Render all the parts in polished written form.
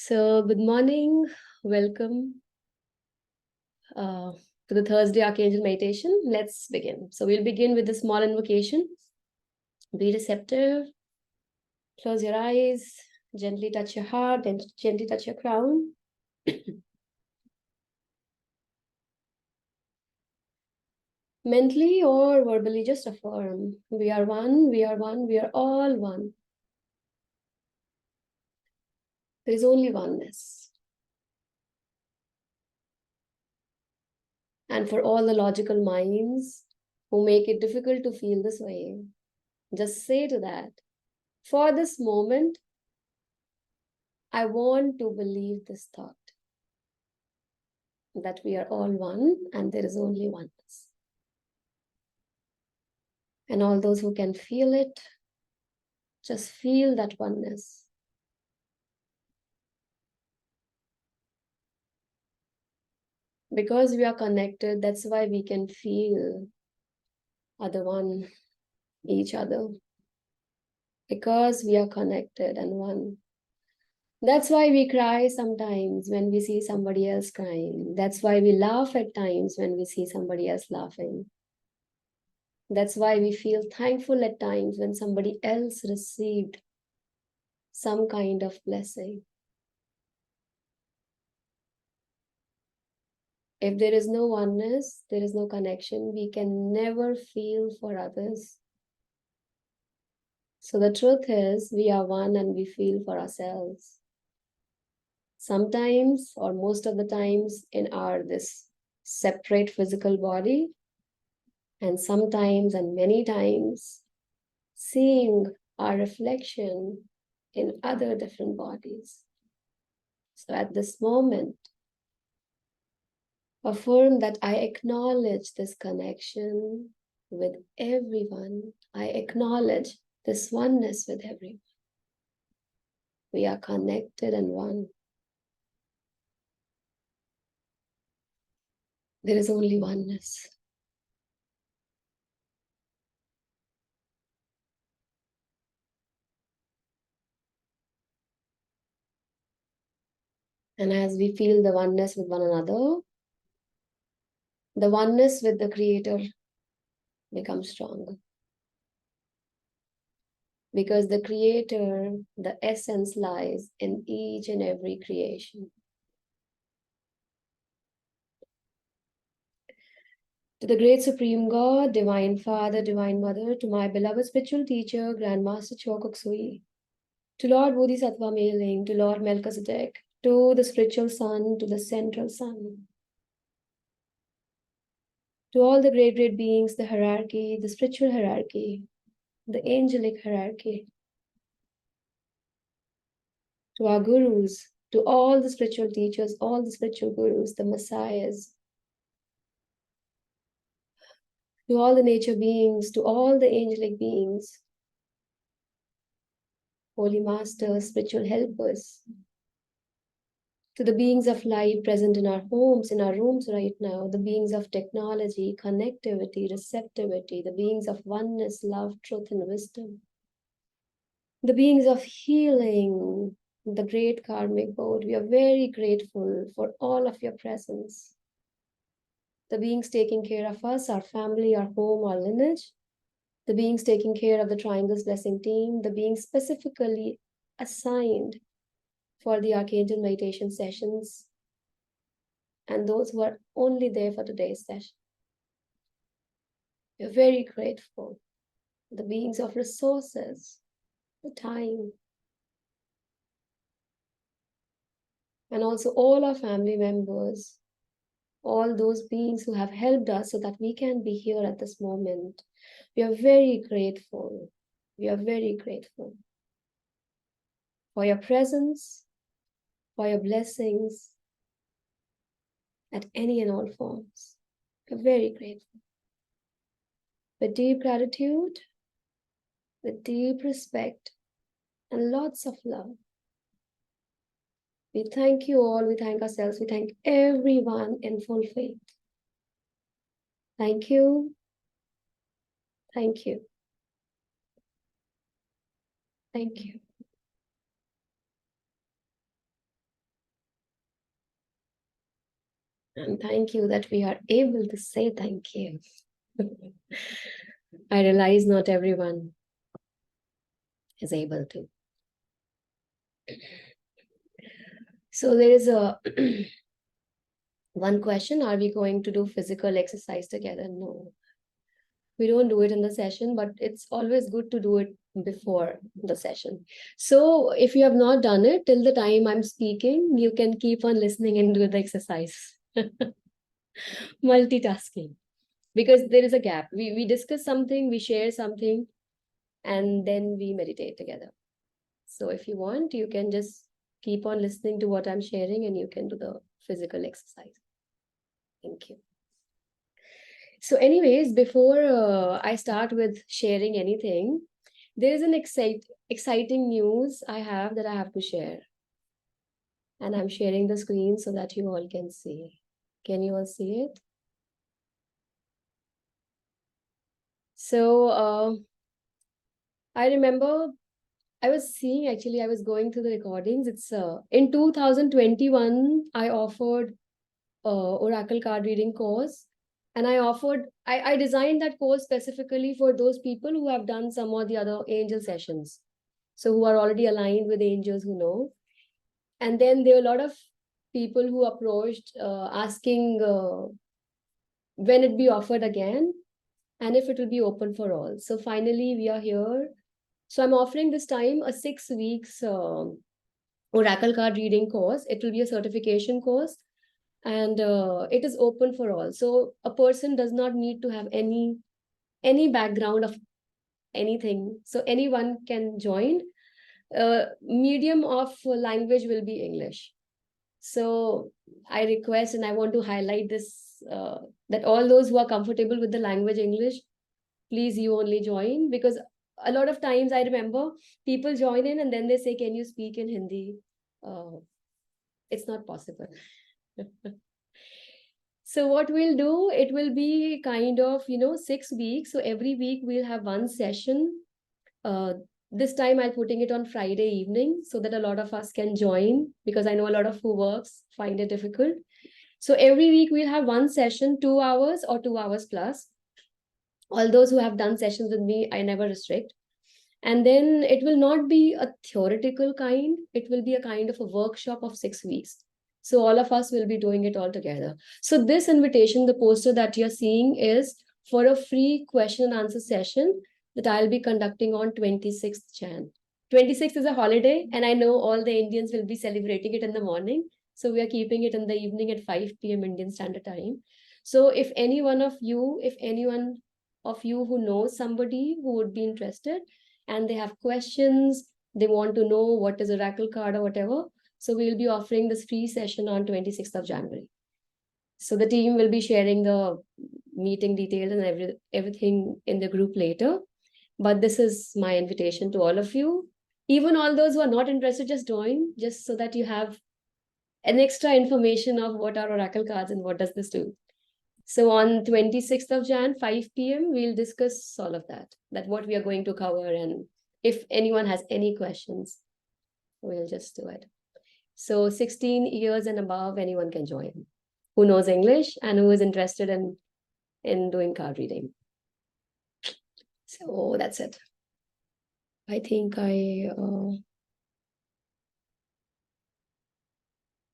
So, good morning. Welcome to the Thursday Archangel Meditation. Let's begin. So, we'll begin with a small invocation. Be receptive. Close your eyes. Gently touch your heart and gently touch your crown. Mentally or verbally, just affirm. We are one, we are one, we are all one. There is only oneness. And for all the logical minds who make it difficult to feel this way, just say to that, for this moment, I want to believe this thought that we are all one and there is only oneness. And all those who can feel it, just feel that oneness. Because we are connected, that's why we can feel each other. Because we are connected and one. That's why we cry sometimes when we see somebody else crying. That's why we laugh at times when we see somebody else laughing. That's why we feel thankful at times when somebody else received some kind of blessing. If there is no oneness, there is no connection, we can never feel for others. So the truth is, we are one and we feel for ourselves. Sometimes, or most of the times, in this separate physical body, and sometimes and many times, seeing our reflection in other different bodies. So at this moment, affirm that I acknowledge this connection with everyone. I acknowledge this oneness with everyone. We are connected and one. There is only oneness. And as we feel the oneness with one another, the oneness with the Creator becomes stronger. Because the Creator, the essence lies in each and every creation. To the great Supreme God, Divine Father, Divine Mother, to my beloved spiritual teacher, Grandmaster Chokok Sui, to Lord Bodhisattva Mailing, to Lord Melchizedek, to the spiritual sun, to the central sun, to all the great beings, the hierarchy, the spiritual hierarchy, the angelic hierarchy, to our gurus, to all the spiritual teachers, all the spiritual gurus, the messiahs, to all the nature beings, to all the angelic beings, holy masters, spiritual helpers, to the beings of light present in our homes, in our rooms right now, the beings of technology, connectivity, receptivity, the beings of oneness, love, truth, and wisdom, the beings of healing, the great karmic board. We are very grateful for all of your presence. The beings taking care of us, our family, our home, our lineage, the beings taking care of the Triangles Blessing team, the beings specifically assigned for the Archangel meditation sessions, and those who are only there for today's session. We're very grateful. The beings of resources, the time, and also all our family members, all those beings who have helped us so that we can be here at this moment. We are very grateful. We are very grateful for your presence, for your blessings at any and all forms. We're very grateful. With deep gratitude, with deep respect, and lots of love, we thank you all, we thank ourselves, we thank everyone in full faith. Thank you. Thank you. Thank you. And thank you that we are able to say thank you. I realize not everyone is able to. So there is a one question, are we going to do physical exercise together? No. We don't do it in the session, but it's always good to do it before the session. So if you have not done it till the time I'm speaking, you can keep on listening and do the exercise. Multitasking. Because there is a gap. We discuss something, we share something, and then we meditate together. So if you want, you can just keep on listening to what I'm sharing and you can do the physical exercise. Thank you. So anyways, before I start with sharing anything, there is an exciting news I have that I have to share. And I'm sharing the screen so that you all can see. Can you all see it? So I remember I was seeing, actually, I was going through the recordings. It's in 2021, I offered Oracle card reading course. And I designed that course specifically for those people who have done some or the other angel sessions. So who are already aligned with angels who know. And then there are a lot of people who approached asking when it be offered again and if it will be open for all. So finally we are here. So I'm offering this time a 6 weeks Oracle card reading course. It will be a certification course and it is open for all. So a person does not need to have any background of anything. So anyone can join. Medium of language will be English. So I request and I want to highlight this that all those who are comfortable with the language English, please you only join, because a lot of times I remember people join in and then they say, can you speak in Hindi? It's not possible. So what we'll do, it will be kind of, 6 weeks. So every week we'll have one session. This time I'm putting it on Friday evening so that a lot of us can join, because I know a lot of who works find it difficult. So every week we'll have one session, 2 hours or 2 hours plus. All those who have done sessions with me, I never restrict. And then it will not be a theoretical kind, it will be a kind of a workshop of 6 weeks. So all of us will be doing it all together. So this invitation, the poster that you're seeing, is for a free question and answer session that I'll be conducting on 26th Jan. 26th is a holiday, and I know all the Indians will be celebrating it in the morning. So we are keeping it in the evening at 5 p.m. Indian Standard Time. So if anyone of you who knows somebody who would be interested and they have questions, they want to know what is Oracle card or whatever, so we'll be offering this free session on 26th of January. So the team will be sharing the meeting details and everything in the group later. But this is my invitation to all of you. Even all those who are not interested, just join, just so that you have an extra information of what are Oracle cards and what does this do. So on 26th of Jan, 5 p.m., we'll discuss all of that what we are going to cover. And if anyone has any questions, we'll just do it. So 16 years and above, anyone can join who knows English and who is interested in doing card reading. So that's it. I think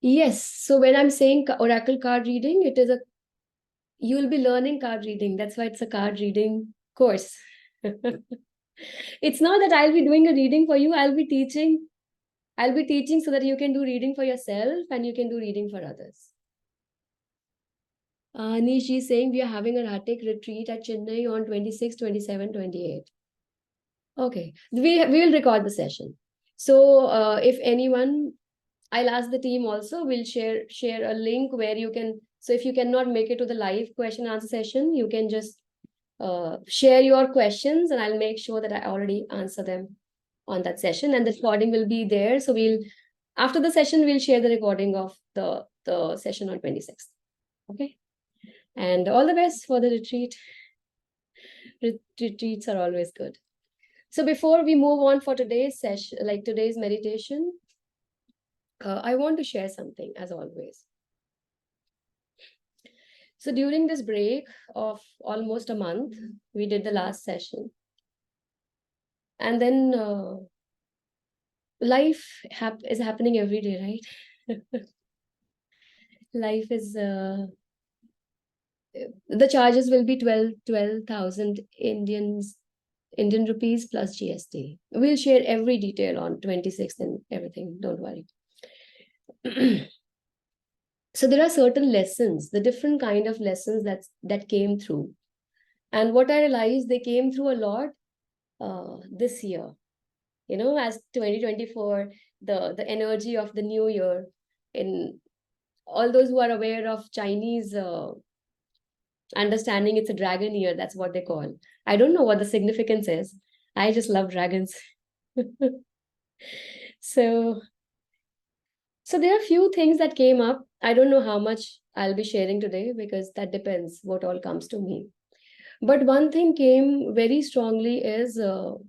yes. So when I'm saying Oracle card reading, you will be learning card reading. That's why it's a card reading course. It's not that I'll be doing a reading for you. I'll be teaching so that you can do reading for yourself and you can do reading for others. Anish is saying we are having a Ratik retreat at Chennai on 26, 27, 28. Okay, we will record the session. So if anyone, I'll ask the team also, we'll share a link where you can, so if you cannot make it to the live question answer session, you can just share your questions and I'll make sure that I already answer them on that session, and the recording will be there. So after the session, we'll share the recording of the session on 26th. Okay. And all the best for the retreat. Retreats are always good. So before we move on for today's session, like today's meditation, I want to share something as always. So during this break of almost a month, we did the last session. And then life is happening every day, right? Life is, the charges will be 12,000 Indian rupees plus GST. We'll share every detail on 26th and everything. Don't worry. So there are certain lessons, the different kind of lessons that came through. And what I realized, they came through a lot this year. You know, as 2024, the energy of the new year, in all those who are aware of Chinese understanding, it's a dragon year. That's what they call. I don't know what the significance is. I just love dragons. So, so there are a few things that came up. I don't know how much I'll be sharing today because that depends what all comes to me. But one thing came very strongly is the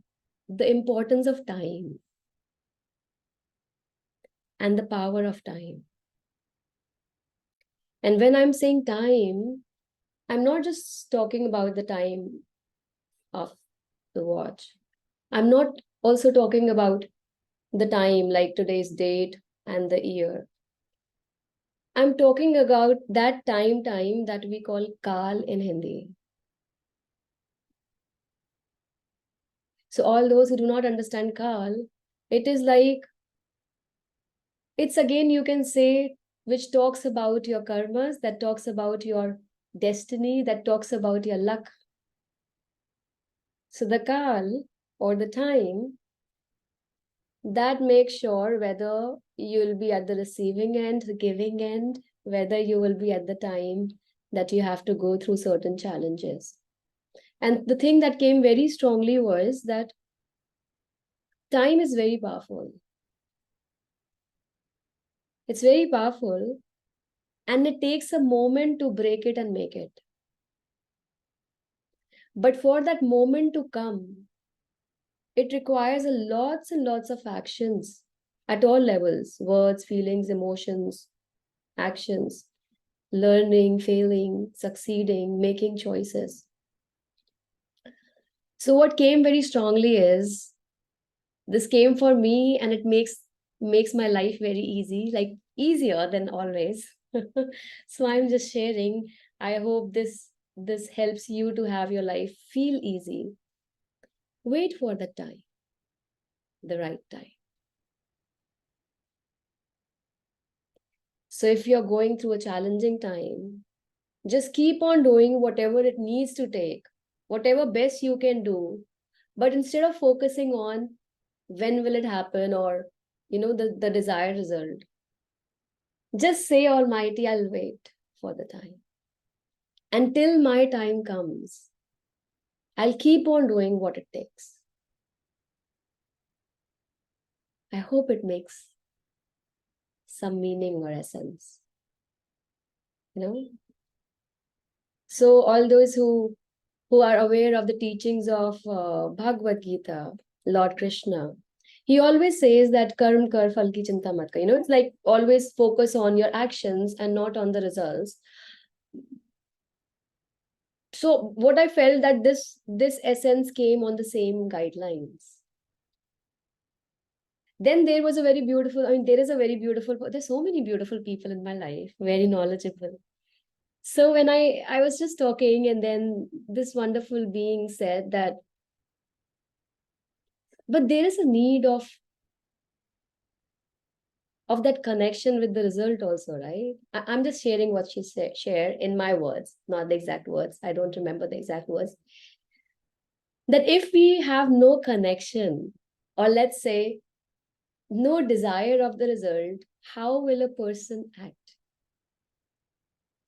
importance of time and the power of time. And when I'm saying time, I'm not just talking about the time of the watch. I'm not also talking about the time like today's date and the year. I'm talking about that time that we call Kal in Hindi. So all those who do not understand Kal, it is like, it's again, you can say, which talks about your karmas, that talks about your destiny, that talks about your luck. So the Kal, or the time, that makes sure whether you'll be at the receiving end, the giving end, whether you will be at the time that you have to go through certain challenges. And the thing that came very strongly was that time is very powerful. It's very powerful, and it takes a moment to break it and make it. But for that moment to come, it requires a lots and lots of actions at all levels: words, feelings, emotions, actions, learning, failing, succeeding, making choices. So what came very strongly is, this came for me, and it makes my life very easy, like easier than always. So I'm just sharing. I hope this helps you to have your life feel easy. Wait for the time, the right time. So if you're going through a challenging time, just keep on doing whatever it needs to take, whatever best you can do. But instead of focusing on when will it happen, or the desired result, just say, Almighty, I'll wait for the time. Until my time comes, I'll keep on doing what it takes. I hope it makes some meaning or essence. You know? So all those who are aware of the teachings of Bhagavad Gita, Lord Krishna, he always says that karm kar phal ki chinta mat kar. It's like always focus on your actions and not on the results. So what I felt, that this essence came on the same guidelines. Then there was a very beautiful, there is a very beautiful, there's so many beautiful people in my life, very knowledgeable. So when I was just talking, and then this wonderful being said that, but there is a need of that connection with the result also, right? I'm just sharing what she said, share in my words, not the exact words. I don't remember the exact words. That if we have no connection, or let's say no desire of the result, how will a person act?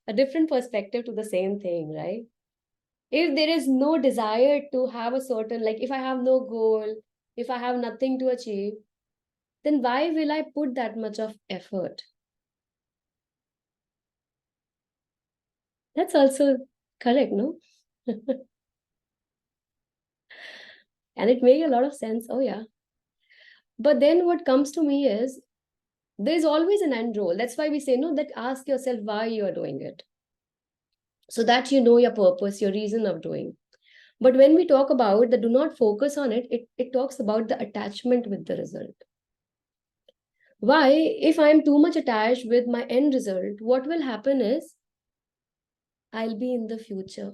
A different perspective to the same thing, right? If there is no desire to have a certain, like if I have no goal, if I have nothing to achieve, then why will I put that much of effort? That's also correct, no? And it made a lot of sense. Oh, yeah. But then what comes to me is, there's always an end goal. That's why we say, no, that ask yourself why you are doing it. so that you know your purpose, your reason of doing. But when we talk about the do not focus on it, it talks about the attachment with the result. Why? If I am too much attached with my end result, what will happen is I'll be in the future.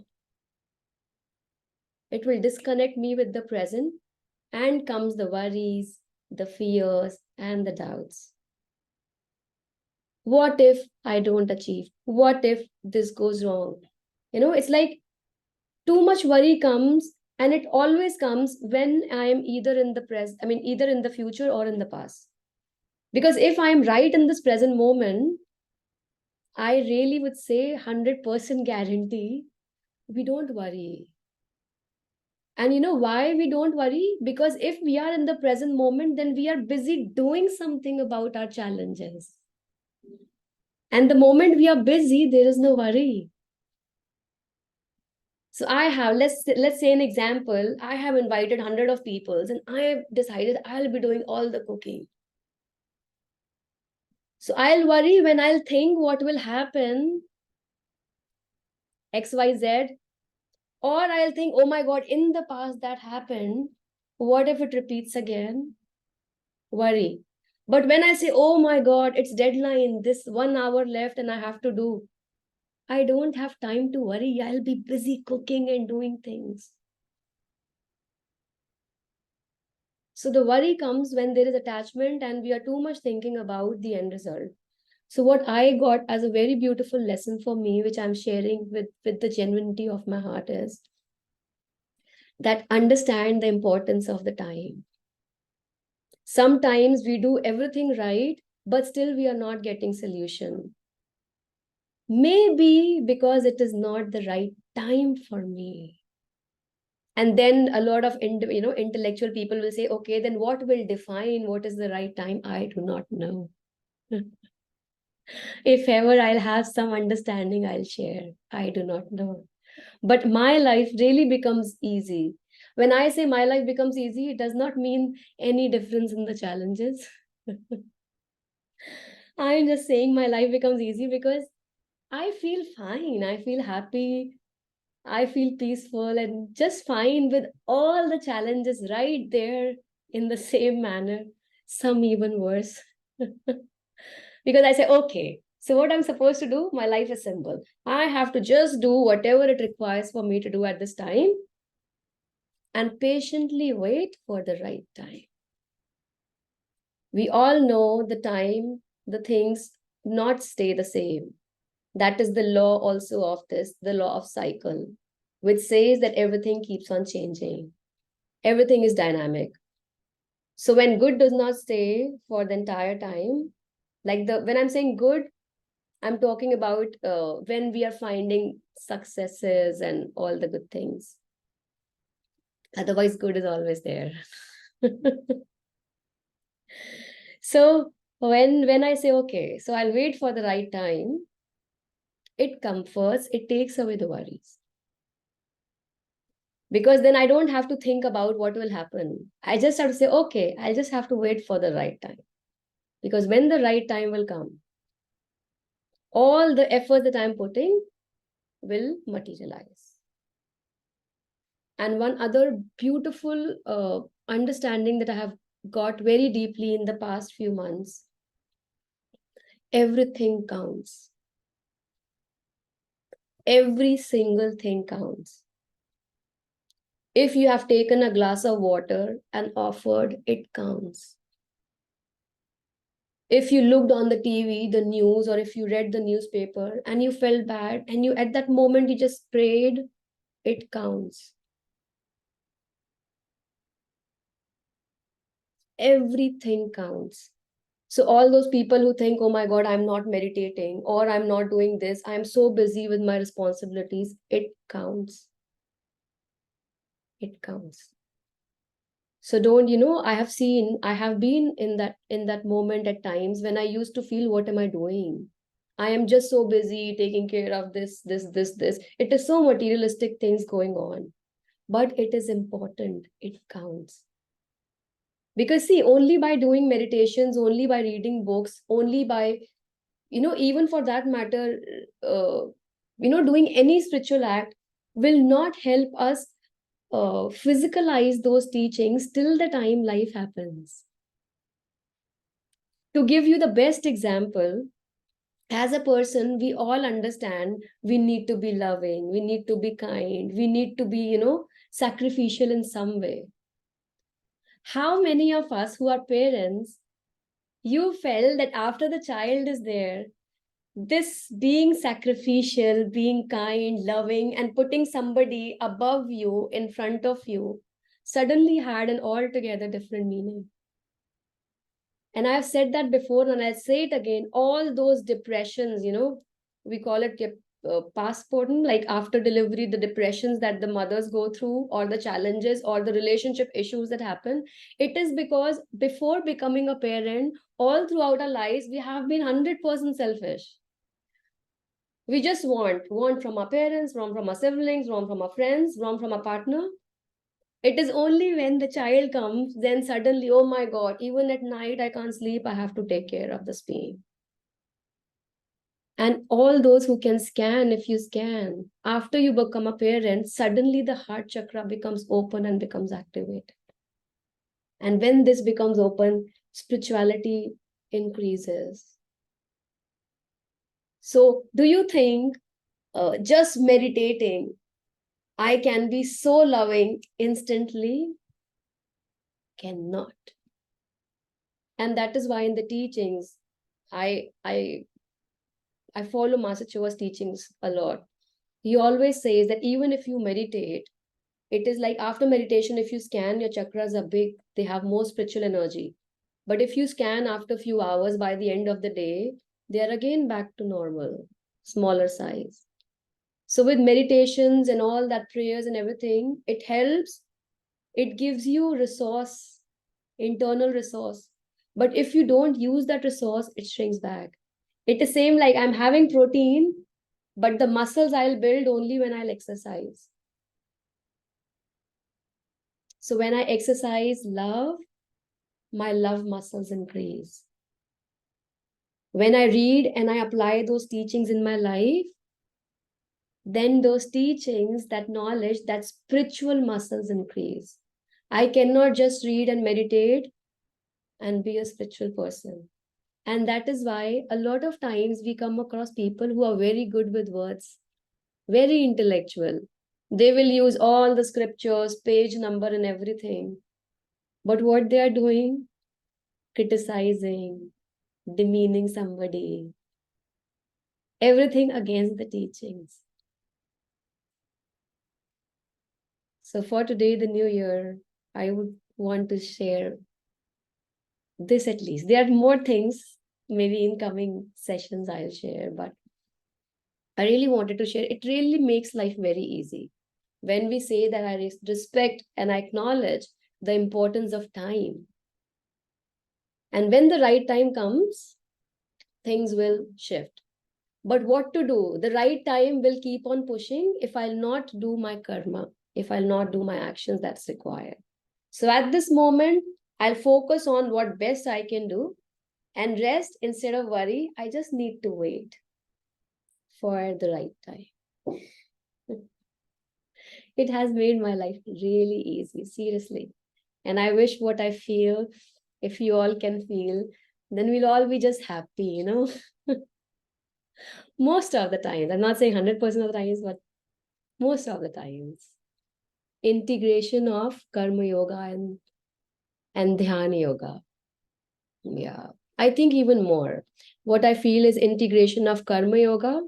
It will disconnect me with the present, and comes the worries, the fears, and the doubts. What if I don't achieve? What if this goes wrong? It's like too much worry comes, and it always comes when I am either in the present, either in the future or in the past. Because if I'm right in this present moment, I really would say 100% guarantee we don't worry. And you know why we don't worry? Because if we are in the present moment, then we are busy doing something about our challenges. And the moment we are busy, there is no worry. So I have, let's say an example, I have invited 100 of people and I have decided I'll be doing all the cooking. So I'll worry when I'll think what will happen, XYZ, or I'll think, oh my God, in the past that happened. What if it repeats again? Worry. But when I say, oh my God, it's deadline, this 1 hour left and I have to do, I don't have time to worry. I'll be busy cooking and doing things. So the worry comes when there is attachment and we are too much thinking about the end result. So what I got as a very beautiful lesson for me, which I'm sharing with the genuinity of my heart, is that understand the importance of the time. Sometimes we do everything right, but still we are not getting solution. Maybe because it is not the right time for me. And then a lot of intellectual people will say, okay, then what will define what is the right time? I do not know. If ever I'll have some understanding, I'll share. I do not know. But my life really becomes easy. When I say my life becomes easy, it does not mean any difference in the challenges. I'm just saying my life becomes easy because I feel fine. I feel happy. I feel peaceful and just fine with all the challenges right there in the same manner, some even worse. Because I say, okay, so what I'm supposed to do, my life is simple. I have to just do whatever it requires for me to do at this time and patiently wait for the right time. We all know the time, the things not stay the same. That is the law also of this, the law of cycle, which says that everything keeps on changing. Everything is dynamic. So when good does not stay for the entire time, like when I'm saying good, I'm talking about when we are finding successes and all the good things. Otherwise, good is always there. So when I say, okay, so I'll wait for the right time, it comforts, it takes away the worries. Because then I don't have to think about what will happen. I just have to say, okay, I just have to wait for the right time. Because when the right time will come, all the effort that I'm putting will materialize. And one other beautiful understanding that I have got very deeply in the past few months, everything counts. Every single thing counts. If you have taken a glass of water and offered, it counts. If you looked on the TV, the news, or if you read the newspaper and you felt bad and you at that moment you just prayed, it counts. Everything counts. So all those people who think, oh my God, I'm not meditating or I'm not doing this, I'm so busy with my responsibilities, it counts. It counts. So don't, I have been in that moment at times when I used to feel, what am I doing? I am just so busy taking care of this. It is so materialistic things going on, but it is important. It counts. Because see, only by doing meditations, only by reading books, only by, even for that matter, Doing any spiritual act will not help us physicalize those teachings till the time life happens. To give you the best example, as a person, we all understand we need to be loving, we need to be kind, we need to be, sacrificial in some way. How many of us who are parents, you felt that after the child is there, this being sacrificial, being kind, loving, and putting somebody above you in front of you suddenly had an altogether different meaning? And I've said that before, and I'll say it again. All those depressions, we call it passporting, like after delivery, the depressions that the mothers go through, or the challenges, or the relationship issues that happen. It is because before becoming a parent, all throughout our lives, we have been 100% selfish. We just want from our parents, want from our siblings, want from our friends, want from our partner. It is only when the child comes, then suddenly, oh my God, even at night I can't sleep, I have to take care of this pain. And all those who can scan, if you scan, after you become a parent, suddenly the heart chakra becomes open and becomes activated. And when this becomes open, spirituality increases. So, do you think just meditating, I can be so loving instantly? Cannot. And that is why in the teachings, I follow Master Choa's teachings a lot. He always says that even if you meditate, it is like after meditation, if you scan, your chakras are big, they have more spiritual energy. But if you scan after a few hours, by the end of the day, they are again back to normal, smaller size. So with meditations and all that prayers and everything, it helps. It gives you resource, internal resource. But if you don't use that resource, it shrinks back. It is same like I'm having protein, but the muscles I'll build only when I'll exercise. So when I exercise love, my love muscles increase. When I read and I apply those teachings in my life, then those teachings, that knowledge, that spiritual muscles increase. I cannot just read and meditate and be a spiritual person. And that is why a lot of times we come across people who are very good with words, very intellectual. They will use all the scriptures, page number, and everything. But what they are doing, criticizing, demeaning somebody, everything against the teachings. So for today, the new year, I would want to share this at least. There are more things, maybe in coming sessions I'll share, but I really wanted to share. It really makes life very easy. When we say that I respect and I acknowledge the importance of time. And when the right time comes, things will shift. But what to do? The right time will keep on pushing if I'll not do my karma, if I'll not do my actions that's required. So at this moment, I'll focus on what best I can do and rest instead of worry. I just need to wait for the right time. It has made my life really easy, seriously. And I wish what I feel, if you all can feel, then we'll all be just happy, Most of the times. I'm not saying 100% of the times, but most of the times. Integration of karma yoga and dhyana yoga. Yeah. I think even more. What I feel is integration of karma yoga.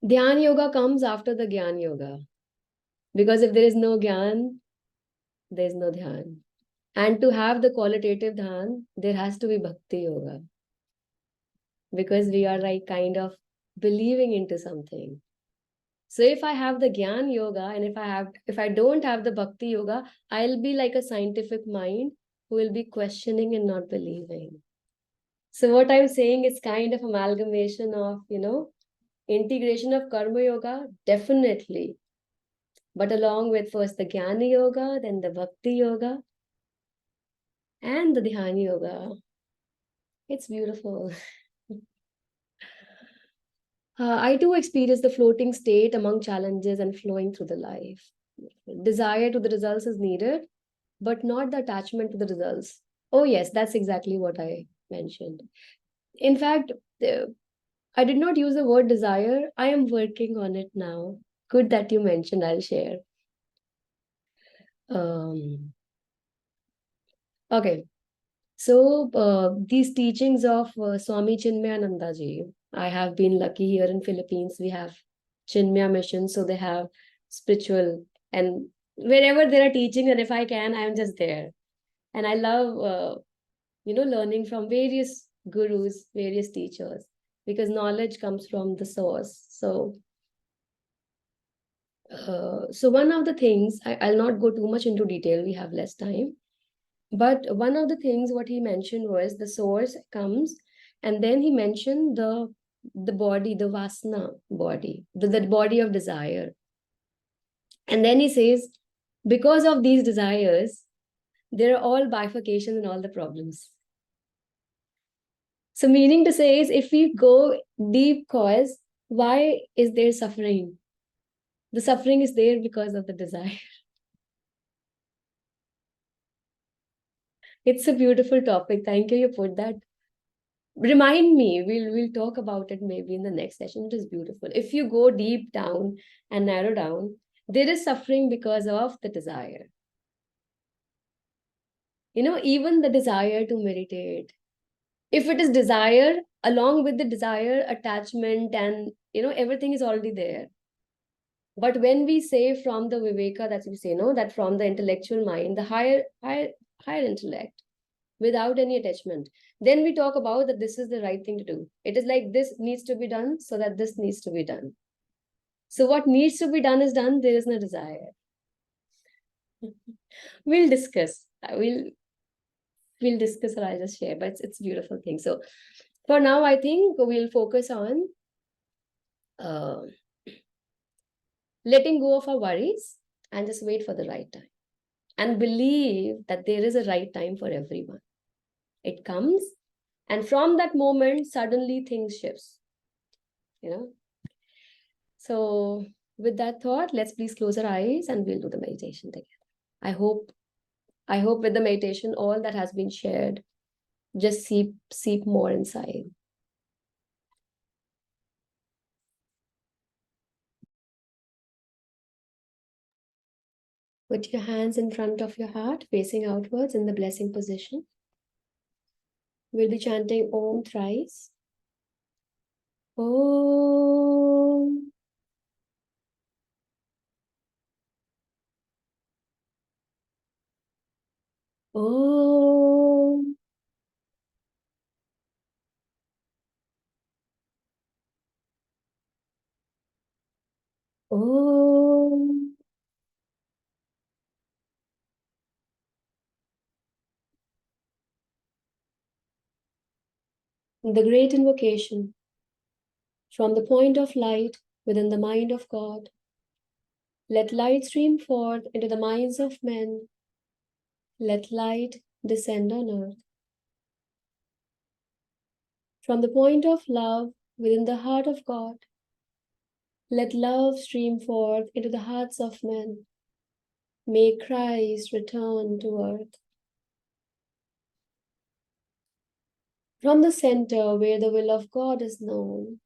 Dhyana yoga comes after the Gyan yoga. Because if there is no Gyan, there is no Dhyan. And to have the qualitative Dhyan, there has to be Bhakti yoga. Because we are like kind of believing into something. So if I have the Gyan yoga and if I don't have the Bhakti yoga, I'll be like a scientific mind who will be questioning and not believing. So what I'm saying is kind of amalgamation of, integration of karma yoga, definitely. But along with first the Jnana yoga, then the Bhakti yoga, and the Dhyana yoga. It's beautiful. I too experience the floating state among challenges and flowing through the life. Desire to the results is needed, but not the attachment to the results. Oh, yes, that's exactly what I mentioned. In fact, I did not use the word desire. I am working on it now. Good that you mentioned, I'll share. Um, okay, so these teachings of Swami Chinmayananda ji, I have been lucky here in Philippines. We have Chinmaya mission, so they have spiritual, and wherever there are teaching, and if I can, I'm just there. And I love learning from various gurus, various teachers, because knowledge comes from the source. So one of the things, I'll not go too much into detail, we have less time, but one of the things what he mentioned was the source comes, and then he mentioned the body, the vasana body, the body of desire. And then he says, because of these desires, there are all bifurcations and all the problems. So meaning to say is, if we go deep cause, why is there suffering? The suffering is there because of the desire. It's a beautiful topic. Thank you. You put that. Remind me. We'll talk about it maybe in the next session. It is beautiful. If you go deep down and narrow down, there is suffering because of the desire. Even the desire to meditate. If it is desire, along with the desire, attachment, and everything is already there. But when we say from the viveka, that we say, no, that from the intellectual mind, the higher intellect, without any attachment, then we talk about that this is the right thing to do. It is like this needs to be done, so that this needs to be done. So what needs to be done is done. There is no desire. We'll discuss. We'll discuss, or I'll just share. But it's a beautiful thing. So for now, I think we'll focus on uh, letting go of our worries and just wait for the right time, and believe that there is a right time for everyone. It comes, and from that moment, suddenly things shifts. You know. So with that thought, let's please close our eyes and we'll do the meditation together. I hope, I hope with the meditation, all that has been shared just seep more inside. Put your hands in front of your heart, facing outwards in the blessing position. We'll be chanting Om thrice. Om. Om. Om. The great invocation from the point of light within the mind of God. Let light stream forth into the minds of men. Let light descend on earth. From the point of love within the heart of God, let love stream forth into the hearts of men. May Christ return to earth. From the center where the will of God is known,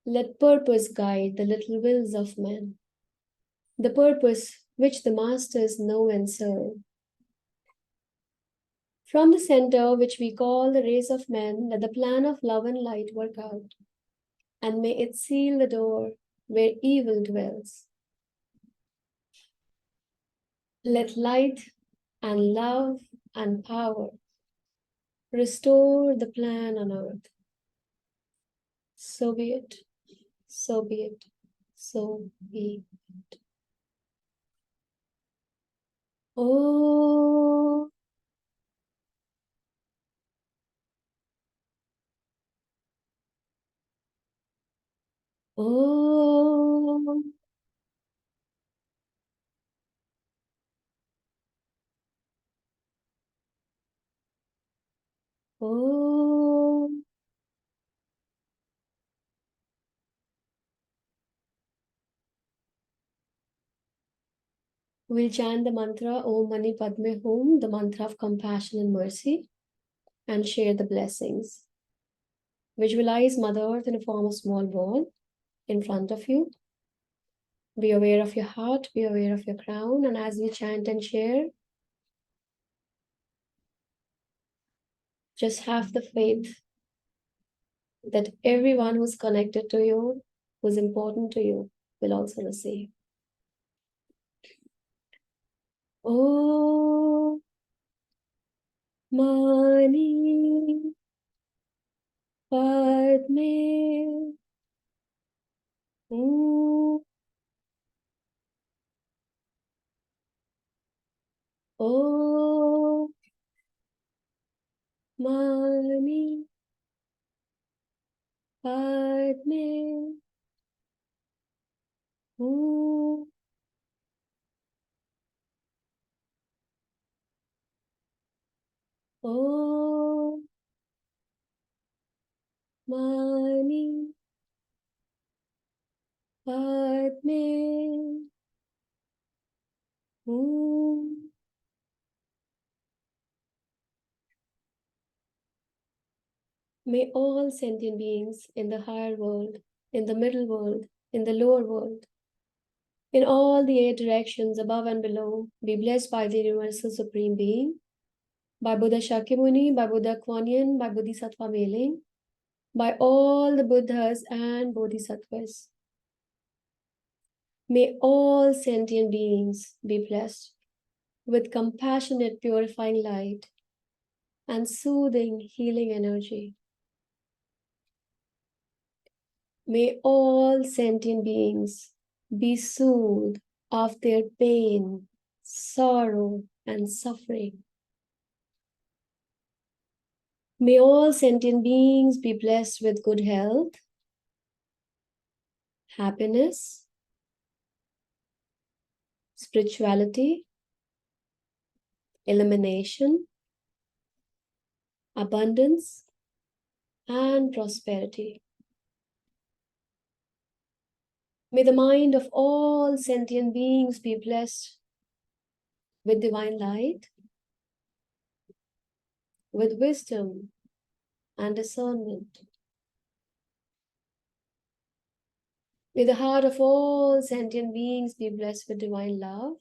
let purpose guide the little wills of men, the purpose which the masters know and serve. From the center which we call the race of men, let the plan of love and light work out, and may it seal the door where evil dwells. Let light and love and power restore the plan on earth. So be it, so be it, so be it. Oh, oh, oh, We'll chant the mantra Om Mani Padme Hum, the mantra of compassion and mercy, and share the blessings. Visualize Mother Earth in a form of small ball in front of you. Be aware of your heart, be aware of your crown, and as we chant and share, just have the faith that everyone who's connected to you, who's important to you, will also receive. Om Mani Padme Hum. Om Mani Padme Hum. Om Mani Padme Hum. May all sentient beings in the higher world, in the middle world, in the lower world, in all the 8 directions above and below, be blessed by the Universal Supreme Being, by Buddha Shakyamuni, by Buddha Kuan Yin, by Bodhisattva Meling, by all the Buddhas and Bodhisattvas. May all sentient beings be blessed with compassionate, purifying light and soothing, healing energy. May all sentient beings be soothed of their pain, sorrow, and suffering. May all sentient beings be blessed with good health, happiness, spirituality, illumination, abundance, and prosperity. May the mind of all sentient beings be blessed with divine light, with wisdom and discernment. May the heart of all sentient beings be blessed with divine love,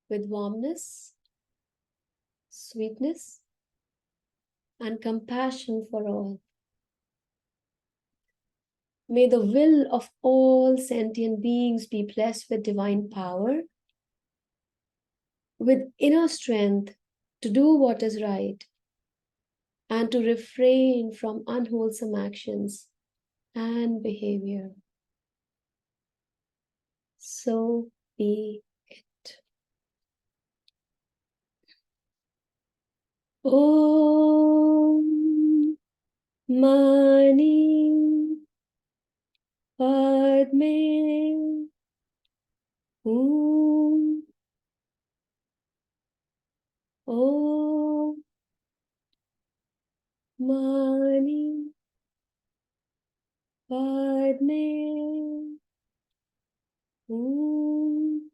with warmness, sweetness, and compassion for all. May the will of all sentient beings be blessed with divine power, with inner strength to do what is right, and to refrain from unwholesome actions and behavior. So be it. Om Mani Padme Hum. Om Mani Padme Hum.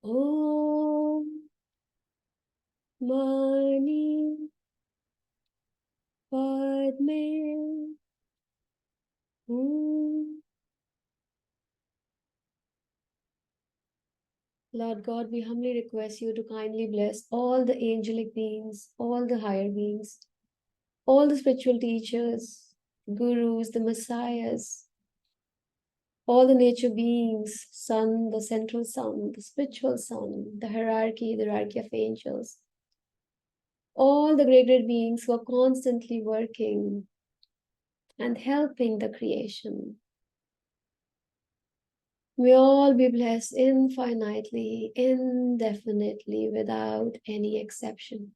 Om Mani Padme Hum. Lord God, we humbly request you to kindly bless all the angelic beings, all the higher beings, all the spiritual teachers, gurus, the messiahs, all the nature beings, sun, the central sun, the spiritual sun, the hierarchy of angels, all the great beings who are constantly working and helping the creation. We all be blessed infinitely, indefinitely, without any exception.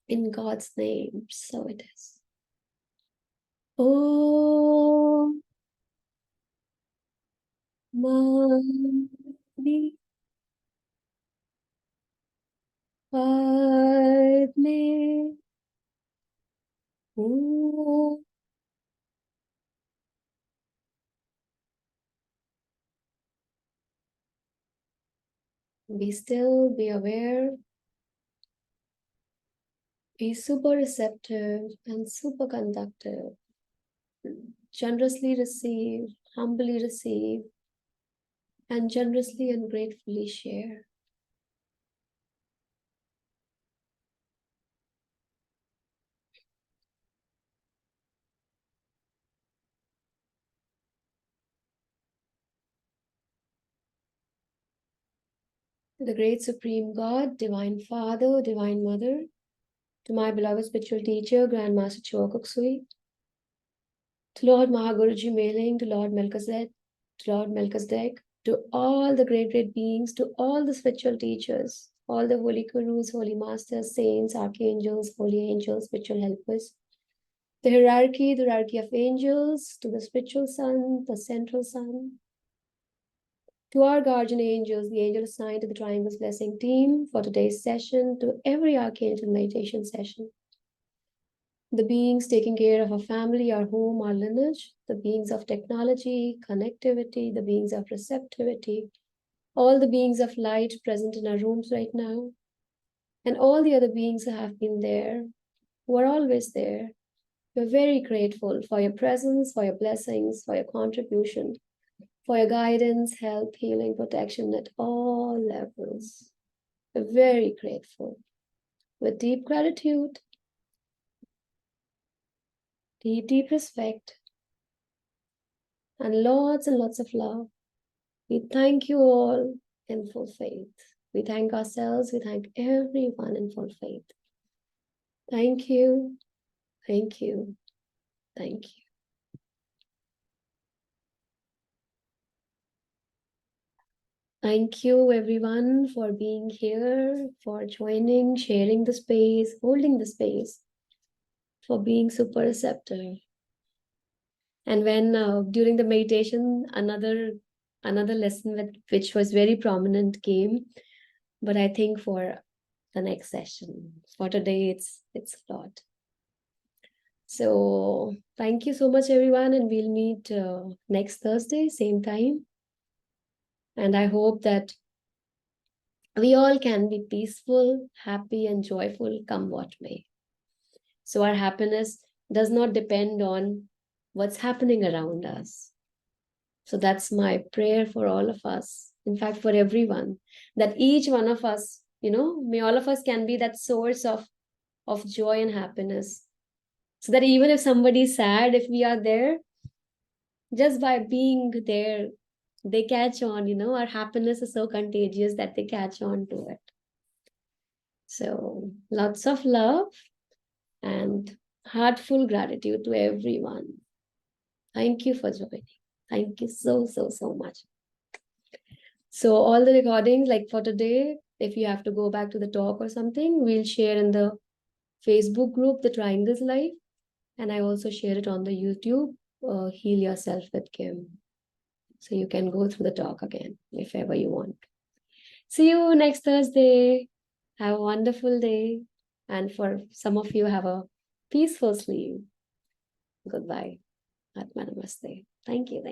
In God's name, so it is. Om Mani Padme Hum. Be still, be aware, be super receptive and super conductive. Generously receive, humbly receive, and generously and gratefully share. To the great supreme God, divine Father, divine Mother, to my beloved spiritual teacher, Grandmaster Chokuksui, to Lord Mahaguruji Mailing, to Lord Melchizedek, to all the great, great beings, to all the spiritual teachers, all the holy gurus, holy masters, saints, archangels, holy angels, spiritual helpers, the hierarchy of angels, to the spiritual sun, the central sun, to our guardian angels, the angel assigned to the Triangles Blessing team for today's session, to every archangel meditation session, the beings taking care of our family, our home, our lineage, the beings of technology, connectivity, the beings of receptivity, all the beings of light present in our rooms right now, and all the other beings who have been there, who are always there. We're very grateful for your presence, for your blessings, for your contribution, for your guidance, help, healing, protection at all levels. We're very grateful. With deep gratitude, deep, deep respect, and lots of love, we thank you all in full faith. We thank ourselves, we thank everyone in full faith. Thank you, thank you, thank you. Thank you, everyone, for being here, for joining, sharing the space, holding the space, for being super receptive. And when during the meditation, another lesson which was very prominent came, but I think for the next session, for today, it's a lot. So thank you so much, everyone, and we'll meet next Thursday, same time. And I hope that we all can be peaceful, happy, and joyful come what may. So our happiness does not depend on what's happening around us. So that's my prayer for all of us. In fact, for everyone, that each one of us, may all of us can be that source of joy and happiness. So that even if somebody's sad, if we are there, just by being there, they catch on, our happiness is so contagious that they catch on to it. So lots of love and heartful gratitude to everyone. Thank you for joining. Thank you so much. So all the recordings, like for today, if you have to go back to the talk or something, we'll share in the Facebook group, The Triangles Life. And I also share it on the YouTube, Heal Yourself with Kim. So you can go through the talk again, if ever you want. See you next Thursday. Have a wonderful day. And for some of you, have a peaceful sleep. Goodbye. Atma Namaste. Thank you.